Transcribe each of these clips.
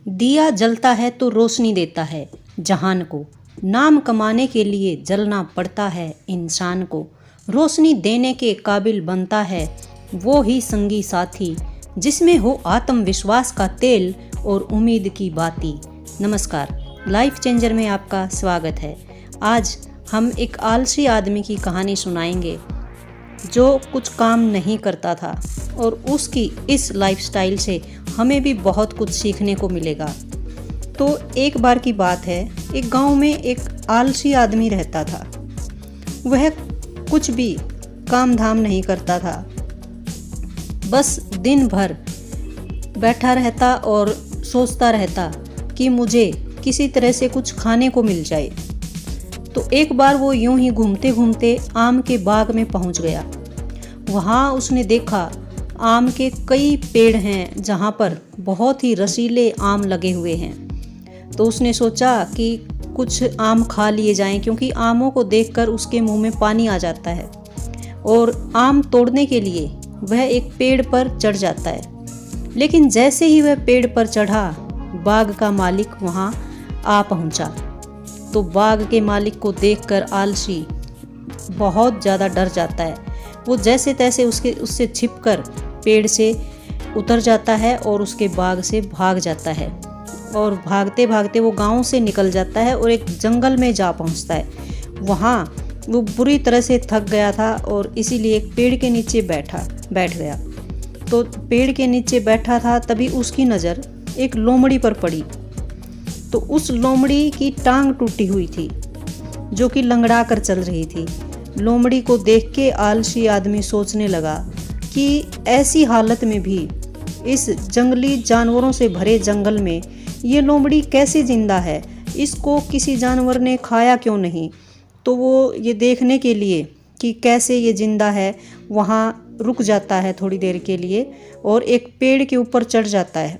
दिया जलता है तो रोशनी देता है जहान को। नाम कमाने के लिए जलना पड़ता है इंसान को। रोशनी देने के काबिल बनता है वो ही संगी साथी, जिसमें हो आत्मविश्वास का तेल और उम्मीद की बाती। नमस्कार, लाइफ चेंजर में आपका स्वागत है। आज हम एक आलसी आदमी की कहानी सुनाएंगे जो कुछ काम नहीं करता था और उसकी इस लाइफस्टाइल से हमें भी बहुत कुछ सीखने को मिलेगा। तो एक बार की बात है, एक गांव में एक आलसी आदमी रहता था। वह कुछ भी काम धाम नहीं करता था, बस दिन भर बैठा रहता और सोचता रहता कि मुझे किसी तरह से कुछ खाने को मिल जाए। तो एक बार वो यूं ही घूमते घूमते आम के बाग में पहुंच गया। वहाँ उसने देखा आम के कई पेड़ हैं जहाँ पर बहुत ही रसीले आम लगे हुए हैं। तो उसने सोचा कि कुछ आम खा लिए जाएं, क्योंकि आमों को देखकर उसके मुंह में पानी आ जाता है। और आम तोड़ने के लिए वह एक पेड़ पर चढ़ जाता है। लेकिन जैसे ही वह पेड़ पर चढ़ा, बाग का मालिक वहाँ आ पहुँचा। तो बाग के मालिक को देखकर आलसी बहुत ज़्यादा डर जाता है। वो जैसे तैसे उससे छिपकर पेड़ से उतर जाता है और उसके बाग से भाग जाता है। और भागते भागते वो गांव से निकल जाता है और एक जंगल में जा पहुंचता है। वहाँ वो बुरी तरह से थक गया था और इसीलिए एक पेड़ के नीचे बैठ गया। तो पेड़ के नीचे बैठा था, तभी उसकी नज़र एक लोमड़ी पर पड़ी। तो उस लोमड़ी की टांग टूटी हुई थी, जो कि लंगड़ा कर चल रही थी। लोमड़ी को देख के आलसी आदमी सोचने लगा कि ऐसी हालत में भी इस जंगली जानवरों से भरे जंगल में ये लोमड़ी कैसे जिंदा है, इसको किसी जानवर ने खाया क्यों नहीं। तो वो ये देखने के लिए कि कैसे ये जिंदा है, वहाँ रुक जाता है थोड़ी देर के लिए और एक पेड़ के ऊपर चढ़ जाता है।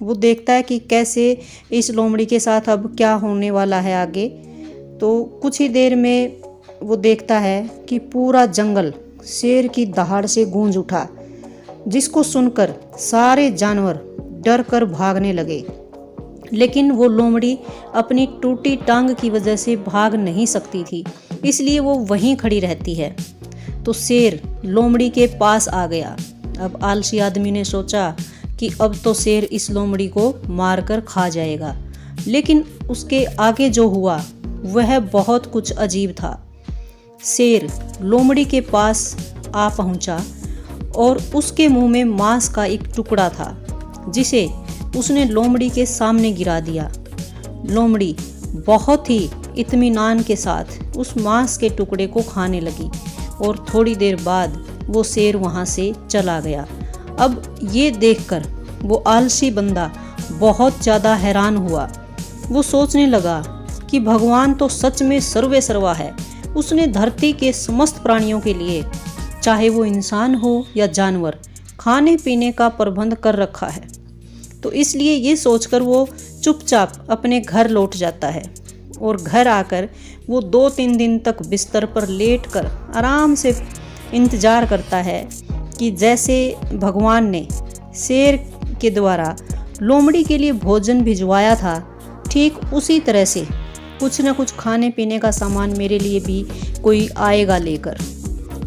वो देखता है कि कैसे इस लोमड़ी के साथ अब क्या होने वाला है आगे। तो कुछ ही देर में वो देखता है कि पूरा जंगल शेर की दहाड़ से गूंज उठा, जिसको सुनकर सारे जानवर डर कर भागने लगे। लेकिन वो लोमड़ी अपनी टूटी टांग की वजह से भाग नहीं सकती थी, इसलिए वो वहीं खड़ी रहती है। तो शेर लोमड़ी के पास आ गया। अब आलसी आदमी ने सोचा कि अब तो शेर इस लोमड़ी को मारकर खा जाएगा। लेकिन उसके आगे जो हुआ वह बहुत कुछ अजीब था। शेर लोमड़ी के पास आ पहुंचा और उसके मुंह में मांस का एक टुकड़ा था, जिसे उसने लोमड़ी के सामने गिरा दिया। लोमड़ी बहुत ही इत्मीनान के साथ उस मांस के टुकड़े को खाने लगी और थोड़ी देर बाद वो शेर वहां से चला गया। अब ये देखकर वो आलसी बंदा बहुत ज़्यादा हैरान हुआ। वो सोचने लगा कि भगवान तो सच में सर्वे सर्वा है। उसने धरती के समस्त प्राणियों के लिए, चाहे वो इंसान हो या जानवर, खाने पीने का प्रबंध कर रखा है। तो इसलिए ये सोचकर वो चुपचाप अपने घर लौट जाता है और घर आकर वो 2-3 दिन तक बिस्तर पर लेटकर आराम से इंतज़ार करता है कि जैसे भगवान ने शेर के द्वारा लोमड़ी के लिए भोजन भिजवाया था, ठीक उसी तरह से कुछ न कुछ खाने पीने का सामान मेरे लिए भी कोई आएगा लेकर।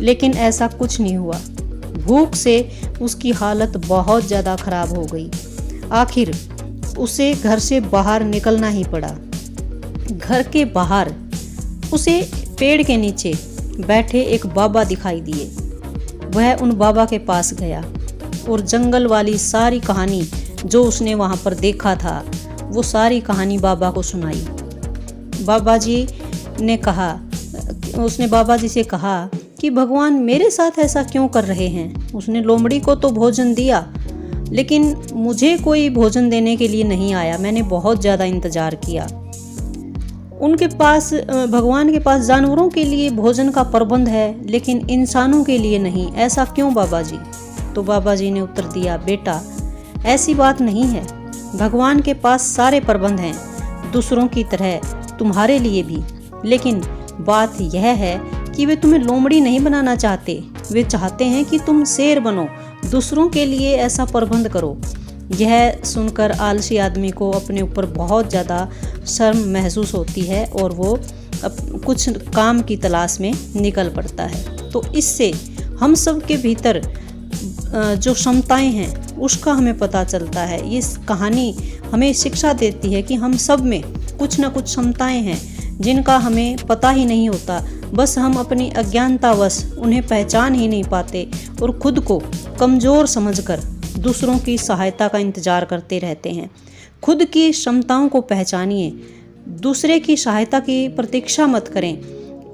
लेकिन ऐसा कुछ नहीं हुआ। भूख से उसकी हालत बहुत ज़्यादा खराब हो गई। आखिर उसे घर से बाहर निकलना ही पड़ा। घर के बाहर उसे पेड़ के नीचे बैठे एक बाबा दिखाई दिए। वह उन बाबा के पास गया और जंगल वाली सारी कहानी जो उसने वहाँ पर देखा था, वो सारी कहानी बाबा को सुनाई। बाबा जी ने कहा, उसने बाबा जी से कहा कि भगवान मेरे साथ ऐसा क्यों कर रहे हैं। उसने लोमड़ी को तो भोजन दिया, लेकिन मुझे कोई भोजन देने के लिए नहीं आया। मैंने बहुत ज़्यादा इंतज़ार किया। उनके पास, भगवान के पास जानवरों के लिए भोजन का प्रबंध है, लेकिन इंसानों के लिए नहीं। ऐसा क्यों बाबा जी? तो बाबा जी ने उत्तर दिया, बेटा ऐसी बात नहीं है। भगवान के पास सारे प्रबंध हैं, दूसरों की तरह तुम्हारे लिए भी। लेकिन बात यह है कि वे तुम्हें लोमड़ी नहीं बनाना चाहते। वे चाहते हैं कि तुम शेर बनो, दूसरों के लिए ऐसा प्रबंध करो। यह सुनकर आलसी आदमी को अपने ऊपर बहुत ज़्यादा शर्म महसूस होती है और वो कुछ काम की तलाश में निकल पड़ता है। तो इससे हम सब के भीतर जो क्षमताएं हैं उसका हमें पता चलता है। ये कहानी हमें शिक्षा देती है कि हम सब में कुछ ना कुछ क्षमताएं हैं जिनका हमें पता ही नहीं होता, बस हम अपनी अज्ञानतावश उन्हें पहचान ही नहीं पाते और खुद को कमज़ोर समझकर दूसरों की सहायता का इंतज़ार करते रहते हैं। खुद की क्षमताओं को पहचानिए, दूसरे की सहायता की प्रतीक्षा मत करें,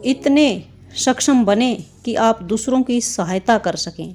इतने सक्षम बने कि आप दूसरों की सहायता कर सकें।